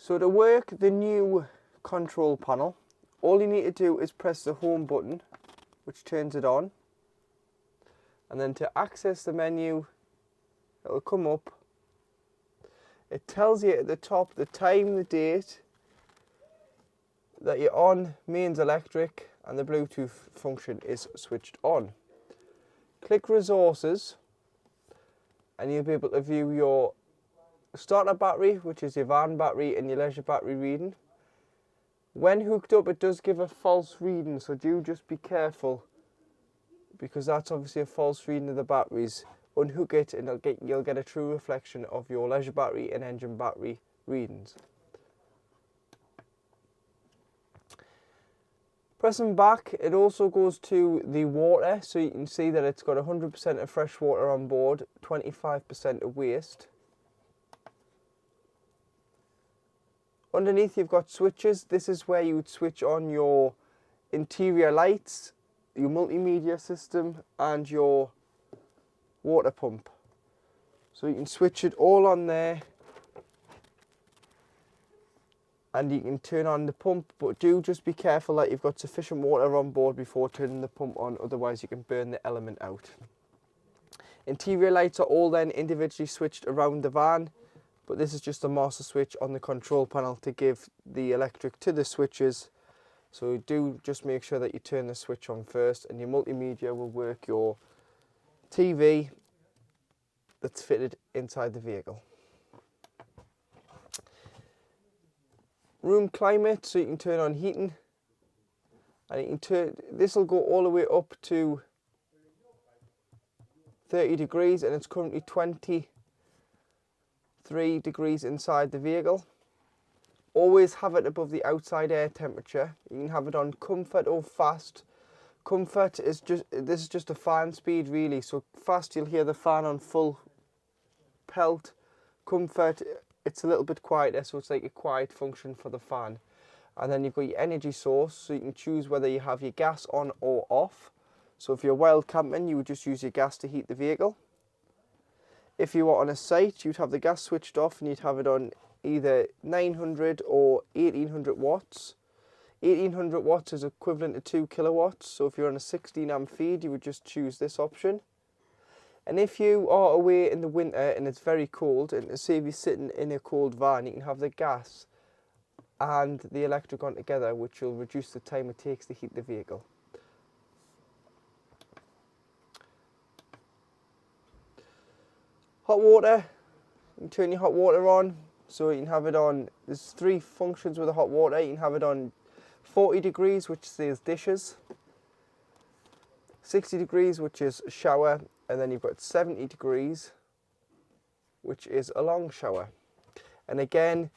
So to work the new control panel, all you need to do is press the home button, which turns it on. And then to access the menu, it will come up. It tells you at the top the time, the date, that you're on mains electric, and the Bluetooth function is switched on. Click resources and you'll be able to view your starter battery, which is your van battery, and your leisure battery reading. When hooked up, it does give a false reading, so do just be careful, because that's obviously a false reading of the batteries. Unhook it and you'll get a true reflection of your leisure battery and engine battery readings. Pressing back, it also goes to the water, so you can see that it's got 100% of fresh water on board, 25% of waste. Underneath you've got switches. This is where you would switch on your interior lights, your multimedia system and your water pump. So you can switch it all on there. And you can turn on the pump, but do just be careful that you've got sufficient water on board before turning the pump on, otherwise you can burn the element out. Interior lights are all then individually switched around the van, but this is just a master switch on the control panel to give the electric to the switches. So do just make sure that you turn the switch on first, and your multimedia will work your TV that's fitted inside the vehicle. Room climate, so you can turn on heating, and you can turn, this will go all the way up to 30 degrees, and it's currently 23 degrees inside the vehicle. Always have it above the outside air temperature. You can have it on comfort or fast. Comfort is this is just a fan speed really, so fast you'll hear the fan on full pelt. Comfort, it's a little bit quieter, so it's like a quiet function for the fan. And then you've got your energy source, so you can choose whether you have your gas on or off. So if you're wild camping, you would just use your gas to heat the vehicle. If you were on a site, you'd have the gas switched off and you'd have it on either 900 or 1800 watts. 1800 watts is equivalent to 2 kilowatts, so if you're on a 16 amp feed, you would just choose this option. And if you are away in the winter and it's very cold, and say if you're sitting in a cold van, you can have the gas and the electric on together, which will reduce the time it takes to heat the vehicle. Hot water, you can turn your hot water on, so you can have it on, there's 3 functions with the hot water. You can have it on 40 degrees, which says dishes, 60 degrees, which is shower, and then you've got 70 degrees, which is a long shower. And again,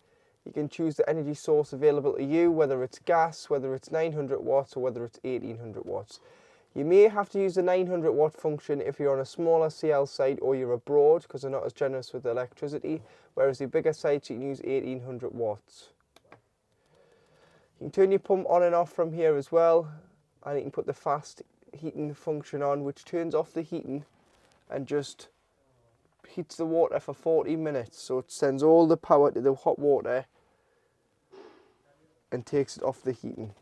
you can choose the energy source available to you, whether it's gas, whether it's 900 watts, or whether it's 1800 watts. You may have to use the 900 watt function if you're on a smaller CL site or you're abroad, because they're not as generous with the electricity, whereas the bigger sites you can use 1800 watts. You can turn your pump on and off from here as well, and you can put the fast heating function on, which turns off the heating and just heats the water for 40 minutes. So it sends all the power to the hot water and takes it off the heating.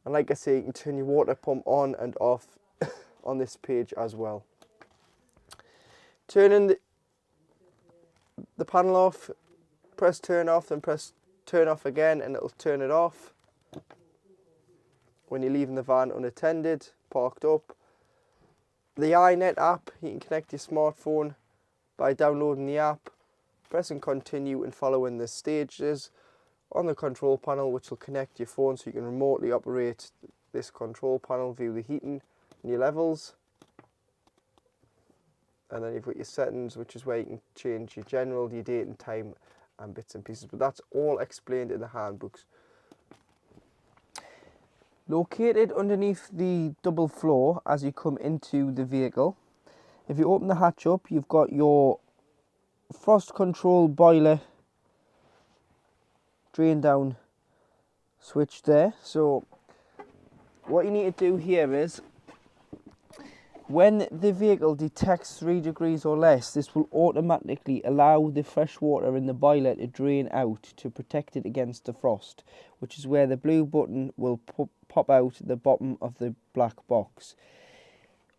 And like I say, you can turn your water pump on and off on this page as well. Turning the panel off, press turn off, then press turn off again, and it'll turn it off when you're leaving the van unattended, parked up. The iNet app, you can connect your smartphone by downloading the app, pressing continue and following the stages on the control panel, which will connect your phone so you can remotely operate this control panel, view the heating and your levels. And then you've got your settings, which is where you can change your general, your date and time and bits and pieces, but that's all explained in the handbooks. Located underneath the double floor as you come into the vehicle, if you open the hatch up, you've got your frost control boiler drain down switch there. So what you need to do here is When the vehicle detects 3 degrees or less, this will automatically allow the fresh water in the boiler to drain out to protect it against the frost, which is where the blue button will pop out the bottom of the black box.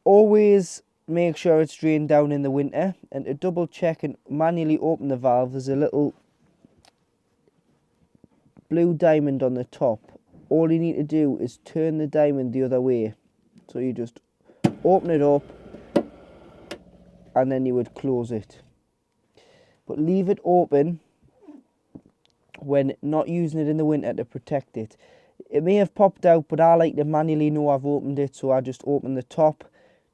Always make sure it's drained down in the winter, and to double check and manually open the valve, there's a little blue diamond on the top. All you need to do is turn the diamond the other way. So you just open it up and then you would close it. But leave it open when not using it in the winter to protect it. It may have popped out, but I like to manually know I've opened it, so I just open the top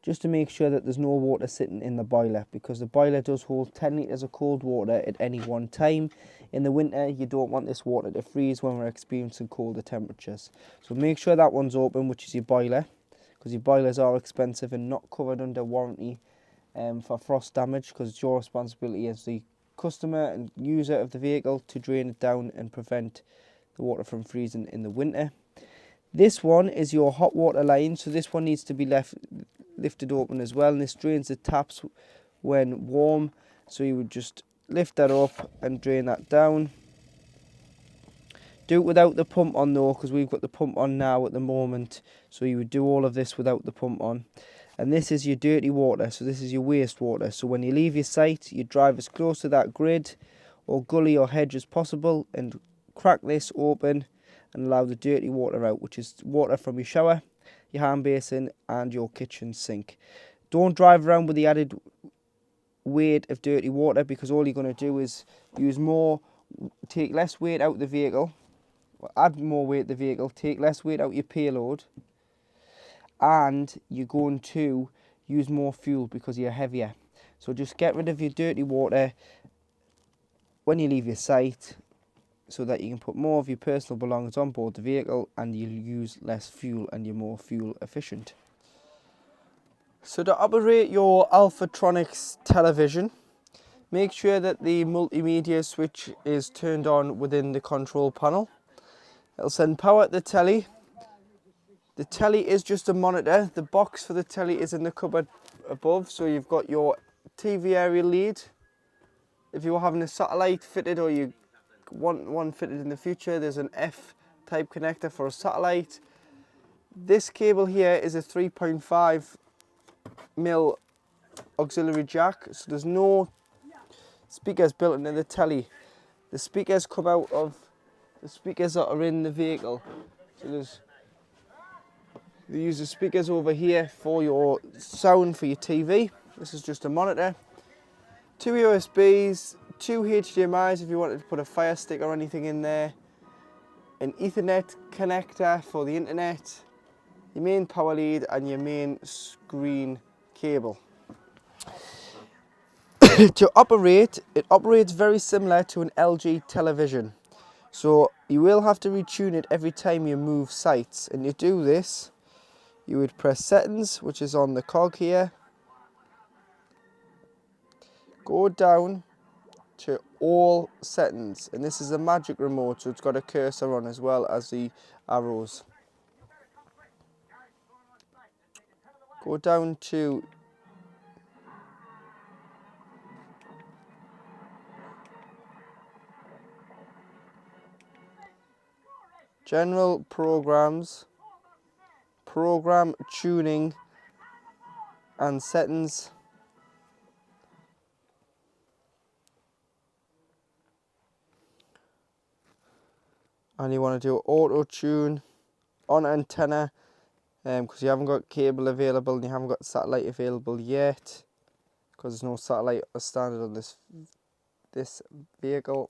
just to make sure that there's no water sitting in the boiler, because the boiler does hold 10 litres of cold water at any one time. In the winter, you don't want this water to freeze when we're experiencing colder temperatures. So make sure that one's open, which is your boiler, because your boilers are expensive and not covered under warranty for frost damage, because it's your responsibility as the customer and user of the vehicle to drain it down and prevent the water from freezing in the winter. This one is your hot water line, so this one needs to be lifted open as well, and this drains the taps when warm, so you would just lift that up and drain that down. Do it without the pump on though, because we've got the pump on now at the moment, so you would do all of this without the pump on. And this is your dirty water, so this is your wastewater. So when you leave your site, you drive as close to that grid or gully or hedge as possible and crack this open and allow the dirty water out, which is water from your shower, your hand basin and your kitchen sink. Don't drive around with the added weight of dirty water, because all you're going to do is take less weight out the vehicle, add more weight to the vehicle, take less weight out your payload, and you're going to use more fuel because you're heavier. So just get rid of your dirty water when you leave your site, so that you can put more of your personal belongings on board the vehicle and you'll use less fuel and you're more fuel efficient. So to operate your Alphatronics television, make sure that the multimedia switch is turned on within the control panel. It'll send power to the telly. The telly is just a monitor. The box for the telly is in the cupboard above, so you've got your TV aerial lead. If you're having a satellite fitted or you want one fitted in the future, there's an F-type connector for a satellite. This cable here is a 3.5mm auxiliary jack, so there's no speakers built into the telly. The speakers come out of the speakers that are in the vehicle. So they use the speakers over here for your sound for your TV. This is just a monitor. 2 USBs, 2 HDMIs if you wanted to put a Fire Stick or anything in there. An Ethernet connector for the internet. Your main power lead and your main screen cable. To operate, it operates very similar to an LG television. So you will have to retune it every time you move sites. And you do this, you would press settings, which is on the cog here. Go down to all settings, and this is a magic remote, so it's got a cursor on as well as the arrows. Go down to General Programs, Program Tuning and Settings. And you want to do auto tune on antenna, because you haven't got cable available and you haven't got satellite available yet, because there's no satellite standard on this vehicle.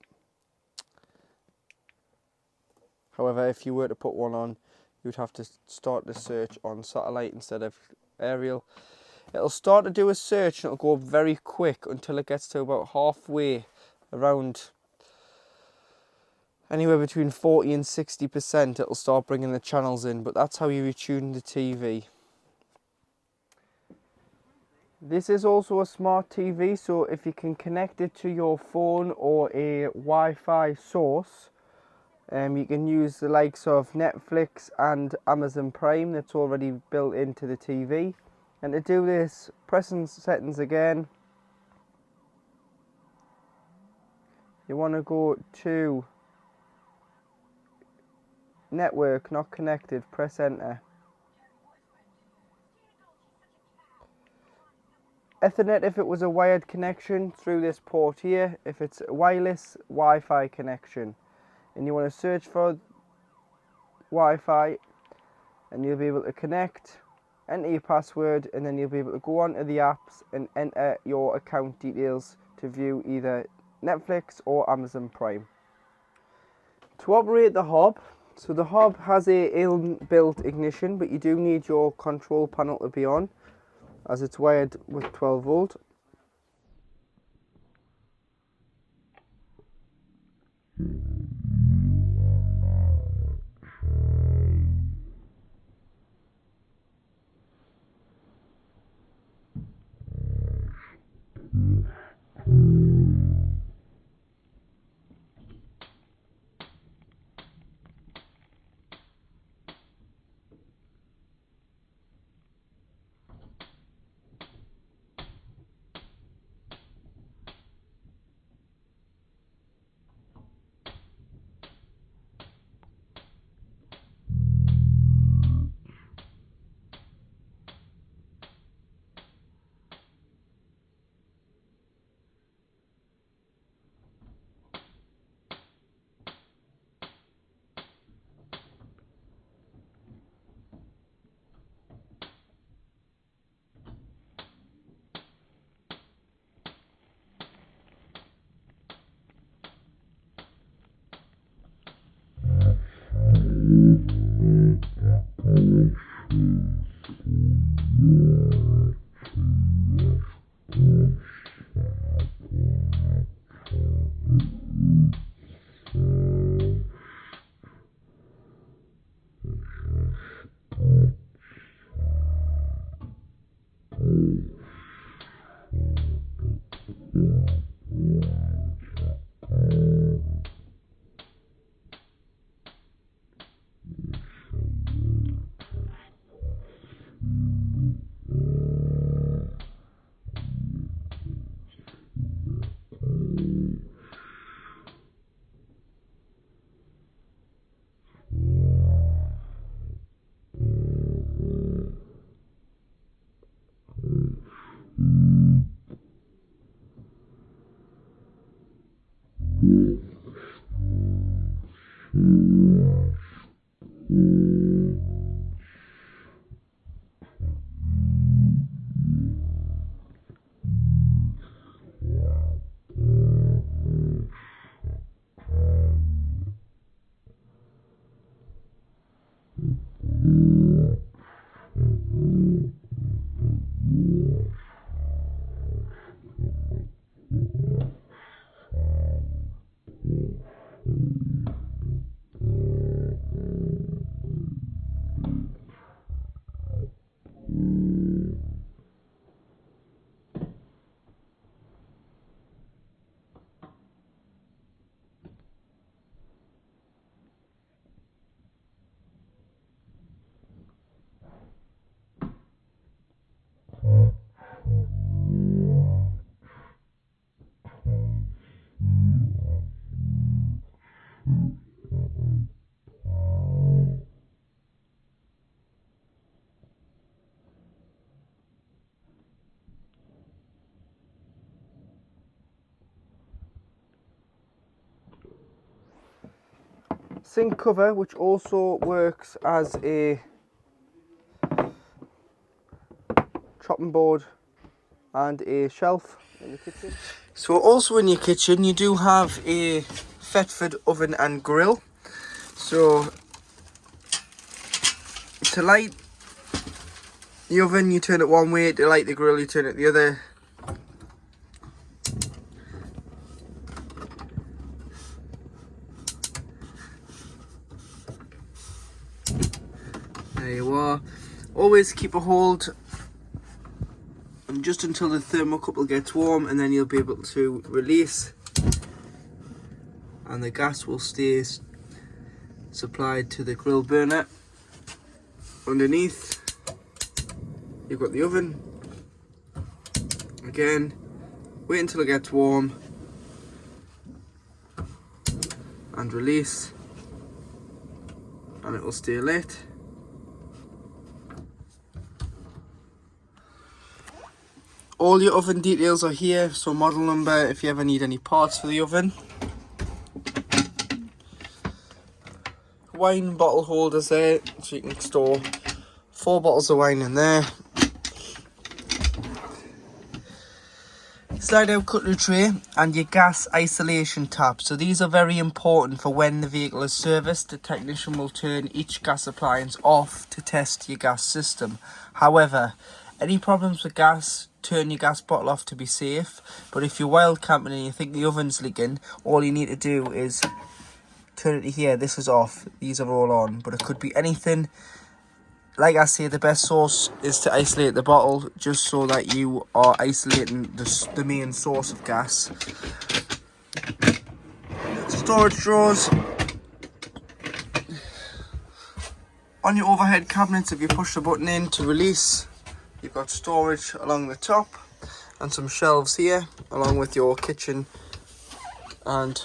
However, if you were to put one on, you'd have to start the search on satellite instead of aerial. It'll start to do a search and it'll go very quick until it gets to about halfway, around anywhere between 40 and 60%. It'll start bringing the channels in, but that's how you retune the TV. This is also a smart TV, so if you can connect it to your phone or a Wi-Fi source, you can use the likes of Netflix and Amazon Prime that's already built into the TV. And to do this, pressing settings again, you want to go to network, not connected, press enter. Ethernet if it was a wired connection through this port here. If it's a wireless, Wi-Fi connection. And you want to search for Wi-Fi and you'll be able to connect, enter your password, and then you'll be able to go onto the apps and enter your account details to view either Netflix or Amazon Prime. To operate the hob, so the hob has a inbuilt ignition, but you do need your control panel to be on, as it's wired with 12 volt. Sink cover, which also works as a chopping board and a shelf in the kitchen. So also in your kitchen you do have a Thetford oven and grill. So to light the oven you turn it one way, to light the grill you turn it the other. There you are. Always keep a hold just until the thermocouple gets warm, and then you'll be able to release and the gas will stay supplied to the grill burner underneath. you've got the oven. Again, wait until it gets warm and release, and it will stay lit. All your oven details are here, so model number if you ever need any parts for the oven. Wine bottle holders there, so you can store 4 bottles of wine in there. Slide out cutlery tray and your gas isolation tap. So these are very important for when the vehicle is serviced. The technician will turn each gas appliance off to test your gas system. However, any problems with gas, turn your gas bottle off to be safe. But if you're wild camping and you think the oven's leaking, all you need to do is turn it to here. This is off, these are all on, but it could be anything. Like I say, the best source is to isolate the bottle, just so that you are isolating the main source of gas. Storage drawers. On your overhead cabinets, if you push the button in to release, you've got storage along the top and some shelves here, along with your kitchen and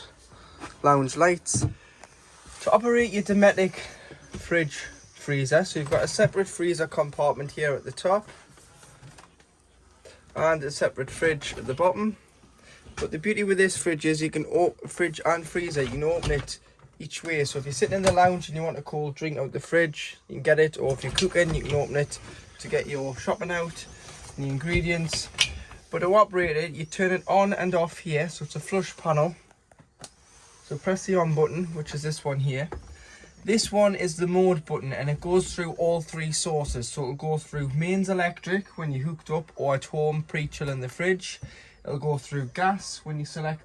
lounge lights. To operate your Dometic fridge freezer, so you've got a separate freezer compartment here at the top and a separate fridge at the bottom. But the beauty with this fridge is you can fridge and freezer, you can open it each way. So if you're sitting in the lounge and you want a cold drink out the fridge, you can get it, or if you're cooking, you can open it to get your shopping out and the ingredients. But to operate it, you turn it on and off here, so it's a flush panel. So press the on button, which is this one here. This one is the mode button, and it goes through all 3 sources. So it'll go through mains electric when you're hooked up or at home pre-chilling the fridge. It'll go through gas when you select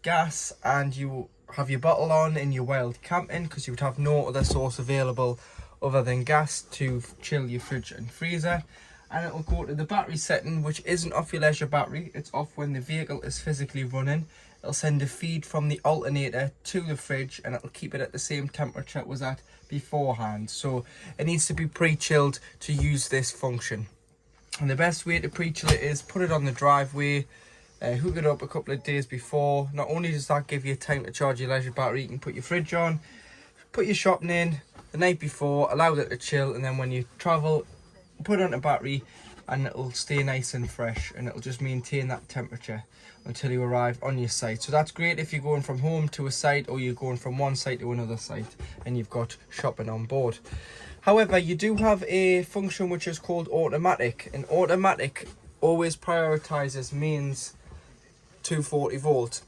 gas and you have your bottle on and you're wild camping, because you would have no other source available other than gas to chill your fridge and freezer. And it'll go to the battery setting, which isn't off your leisure battery, it's off when the vehicle is physically running. It'll send a feed from the alternator to the fridge, and it'll keep it at the same temperature it was at beforehand. So it needs to be pre-chilled to use this function. And the best way to pre-chill it is put it on the driveway, hook it up a couple of days before. Not only does that give you time to charge your leisure battery, you can put your fridge on, put your shopping in the night before, allow it to chill, and then when you travel, put it on a battery and it'll stay nice and fresh, and it'll just maintain that temperature until you arrive on your site. So that's great if you're going from home to a site, or you're going from one site to another site and you've got shopping on board. However, you do have a function which is called automatic, and automatic always prioritizes mains 240 volt.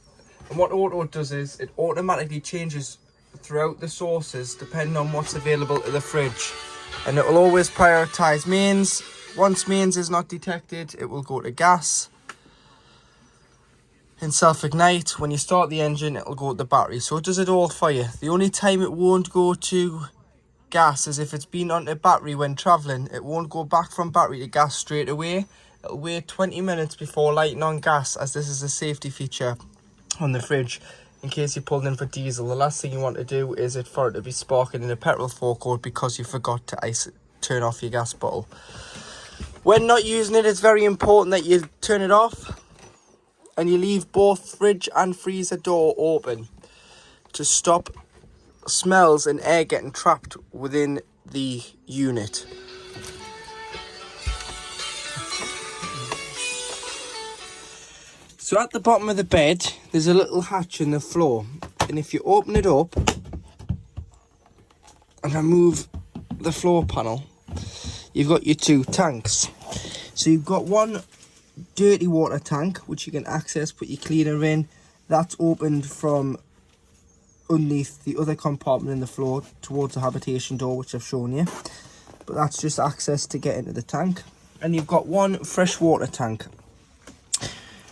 And what auto does is it automatically changes throughout the sources depending on what's available to the fridge, and it will always prioritize mains. Once mains is not detected, it will go to gas and self-ignite. When you start the engine, it'll go to the battery. So it does it all for you. The only time it won't go to gas is if it's been on a battery when traveling. It won't go back from battery to gas straight away. It'll wait 20 minutes before lighting on gas, as this is a safety feature on the fridge in case you pulled in for diesel. The last thing you want to do is for it to be sparking in a petrol forecourt because you forgot to turn off your gas bottle. When not using it, it's very important that you turn it off and you leave both fridge and freezer door open to stop smells and air getting trapped within the unit. So at the bottom of the bed, there's a little hatch in the floor, and if you open it up and remove the floor panel, you've got your 2 tanks. So you've got one dirty water tank which you can access, put your cleaner in. That's opened from underneath the other compartment in the floor towards the habitation door, which I've shown you, but that's just access to get into the tank. And you've got one freshwater tank.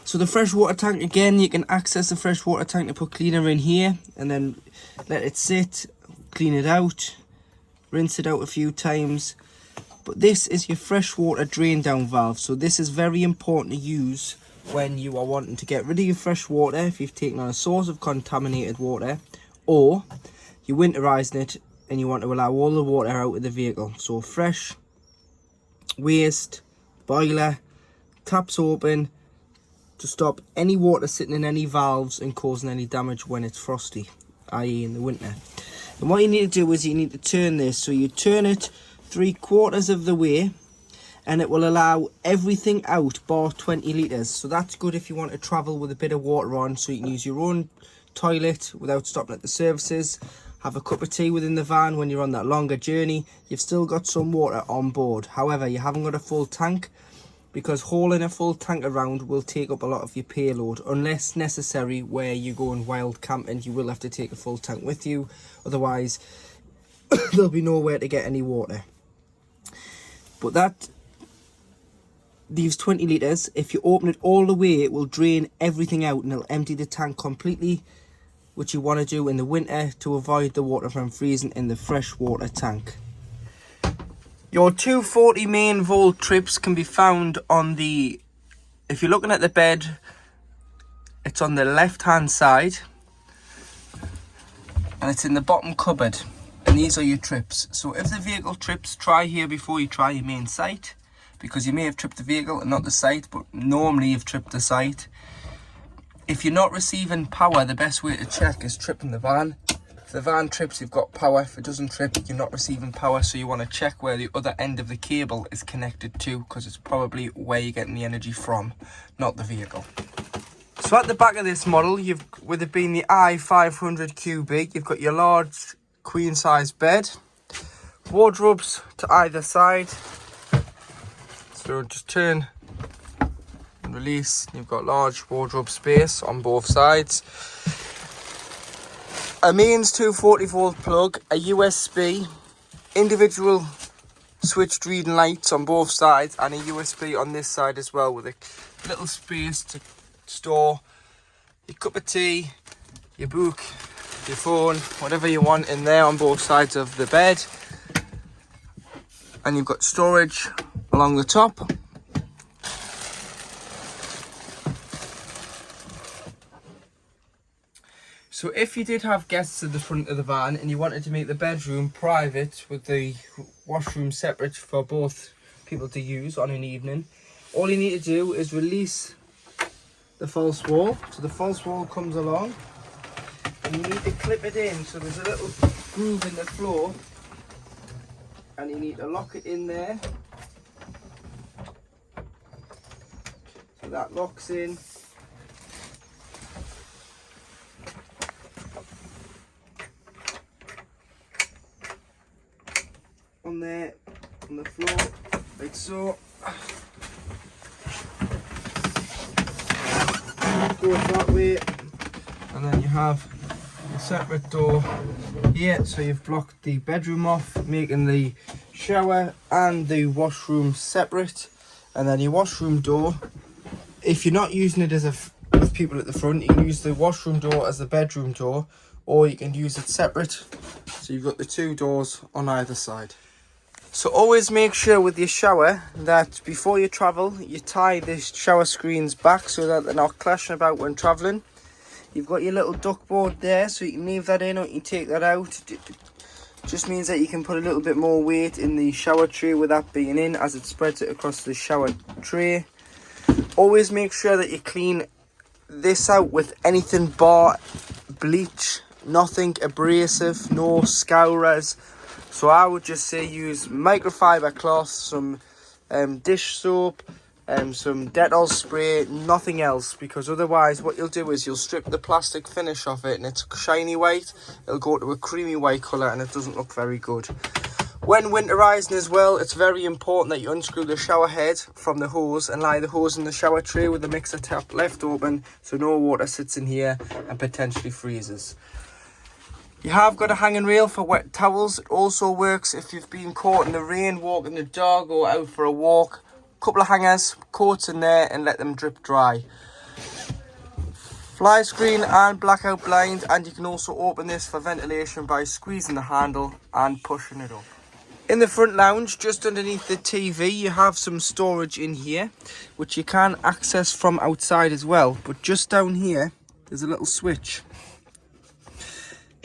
So the freshwater tank, again, you can access the freshwater tank to put cleaner in here and then let it sit, clean it out, rinse it out a few times. But this is your freshwater drain down valve. So this is very important to use when you are wanting to get rid of your fresh water, if you've taken on a source of contaminated water, or you're winterizing it and you want to allow all the water out of the vehicle. So fresh waste, boiler, taps open to stop any water sitting in any valves and causing any damage when it's frosty, i.e. in the winter. And what you need to do is you need to turn this. So you turn it 3/4 of the way, and it will allow everything out bar 20 litres. So that's good if you want to travel with a bit of water on, so you can use your own toilet without stopping at the services, have a cup of tea within the van when you're on that longer journey. You've still got some water on board. However, you haven't got a full tank, because hauling a full tank around will take up a lot of your payload. Unless necessary where you're going wild camping, you will have to take a full tank with you. Otherwise, there'll be nowhere to get any water. But that leaves 20 litres. If you open it all the way, it will drain everything out and it'll empty the tank completely, which you want to do in the winter to avoid the water from freezing in the freshwater tank. Your 240 main volt trips can be found on the, if you're looking at the bed, it's on the left hand side and it's in the bottom cupboard, and these are your trips. So if the vehicle trips, try here before you try your main sight, because you may have tripped the vehicle and not the sight, but normally you've tripped the sight. If you're not receiving power, the best way to check is tripping the van. If the van trips, you've got power. If it doesn't trip, you're not receiving power. So you want to check where the other end of the cable is connected to, because it's probably where you're getting the energy from, not the vehicle. So at the back of this model, with it being the I500QB, you've got your large queen size bed, wardrobes to either side. So just turn and release. You've got large wardrobe space on both sides. A mains 240 volt plug, a USB, individual switched reading lights on both sides, and a USB on this side as well, with a little space to store your cup of tea, your book, your phone, whatever you want in there on both sides of the bed. And you've got storage along the top. So if you did have guests at the front of the van and you wanted to make the bedroom private with the washroom separate for both people to use on an evening, all you need to do is release the false wall. So the false wall comes along and you need to clip it in. So there's a little groove in the floor and you need to lock it in there. So that locks in. On there, on the floor, like so. Goes that way, and then you have a separate door here, so you've blocked the bedroom off, making the shower and the washroom separate. And then your washroom door, if you're not using it as with people at the front, you can use the washroom door as the bedroom door, or you can use it separate, so you've got the two doors on either side. So always make sure with your shower that before you travel, you tie the shower screens back so that they're not clashing about when travelling. You've got your little duck board there, so you can leave that in or you can take that out. It just means that you can put a little bit more weight in the shower tray with that being in, as it spreads it across the shower tray. Always make sure that you clean this out with anything bar bleach, nothing abrasive, no scourers. So I would just say use microfiber cloth, some dish soap, some Dettol spray, nothing else, because otherwise what you'll do is you'll strip the plastic finish off it and it's shiny white, it'll go to a creamy white colour and it doesn't look very good. When winterising as well, it's very important that you unscrew the shower head from the hose and lie the hose in the shower tray with the mixer tap left open so no water sits in here and potentially freezes. You have got a hanging rail for wet towels. It also works if you've been caught in the rain, walking the dog or out for a walk. Couple of hangers, coats in there and let them drip dry. Fly screen and blackout blind, and you can also open this for ventilation by squeezing the handle and pushing it up. In the front lounge, just underneath the TV, you have some storage in here, which you can access from outside as well. But just down here, there's a little switch.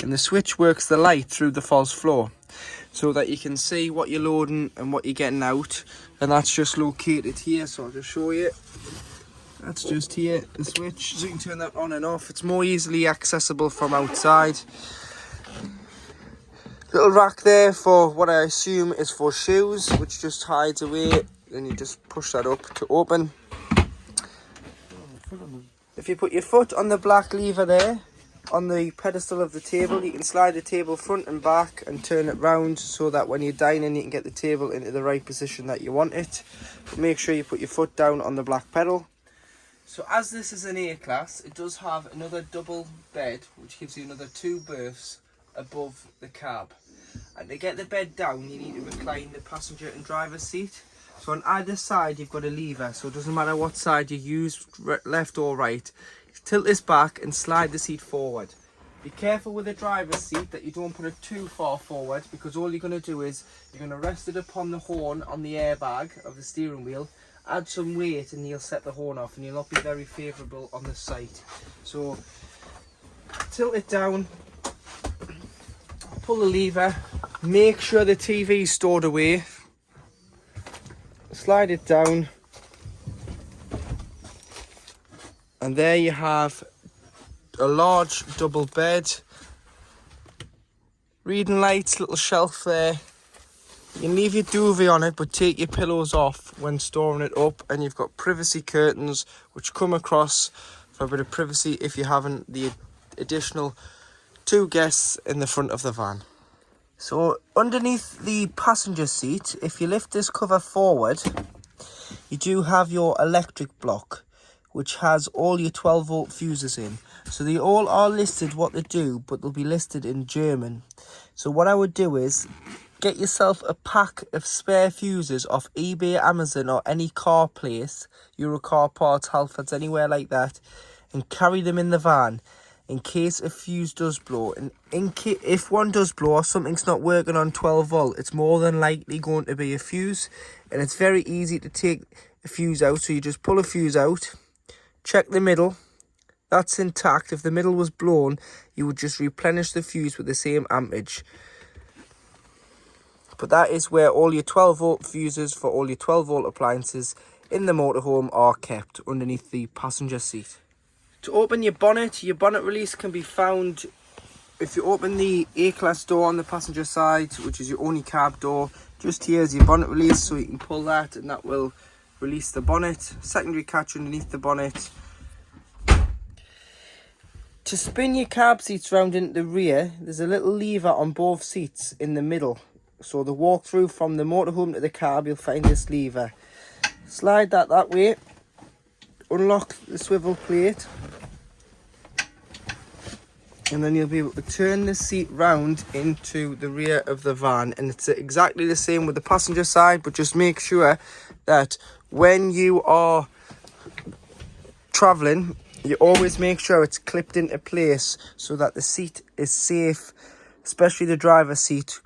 And the switch works the light through the false floor so that you can see what you're loading and what you're getting out, and that's just located here, so I'll just show you. That's just here, the switch, so you can turn that on and off. It's more easily accessible from outside. Little rack there for what I assume is for shoes, which just hides away. Then you just push that up to open. If you put your foot on the black lever there, on the pedestal of the table, you can slide the table front and back and turn it round so that when you're dining you can get the table into the right position that you want it. But make sure you put your foot down on the black pedal. So as this is an A class, it does have another double bed, which gives you another 2 berths above the cab. And to get the bed down, you need to recline the passenger and driver's seat. So on either side, you've got a lever, so it doesn't matter what side you use, left or right. Tilt this back and slide the seat forward. Be careful with the driver's seat that you don't put it too far forward, because all you're going to do is you're going to rest it upon the horn on the airbag of the steering wheel, add some weight and you'll set the horn off and you'll not be very favourable on the sight. So tilt it down, pull the lever, make sure the TV is stored away, slide it down, and there you have a large double bed, reading lights, little shelf there. You can leave your duvet on it, but take your pillows off when storing it up, and you've got privacy curtains which come across for a bit of privacy if you haven't the additional 2 guests in the front of the van. So underneath the passenger seat, if you lift this cover forward, you do have your electric block, which has all your 12-volt fuses in. So they all are listed what they do, but they'll be listed in German. So what I would do is get yourself a pack of spare fuses off eBay, Amazon, or any car place, Eurocar Parts, Halfords, anywhere like that, and carry them in the van in case a fuse does blow. And if one does blow or something's not working on 12 volt, it's more than likely going to be a fuse, and it's very easy to take a fuse out. So you just pull a fuse out, check the middle, that's intact. If the middle was blown, you would just replenish the fuse with the same ampage. But that is where all your 12 volt fuses for all your 12 volt appliances in the motorhome are kept, underneath the passenger seat. To open your bonnet release can be found if you open the A-class door on the passenger side, which is your only cab door. Just here is your bonnet release, so you can pull that and that will release the bonnet. Secondary catch underneath the bonnet. To spin your cab seats round into the rear, there's a little lever on both seats in the middle. So the walk through from the motorhome to the cab, you'll find this lever. Slide that way, unlock the swivel plate, and then you'll be able to turn the seat round into the rear of the van. And it's exactly the same with the passenger side, but just make sure that when you are travelling, you always make sure it's clipped into place so that the seat is safe, especially the driver's seat,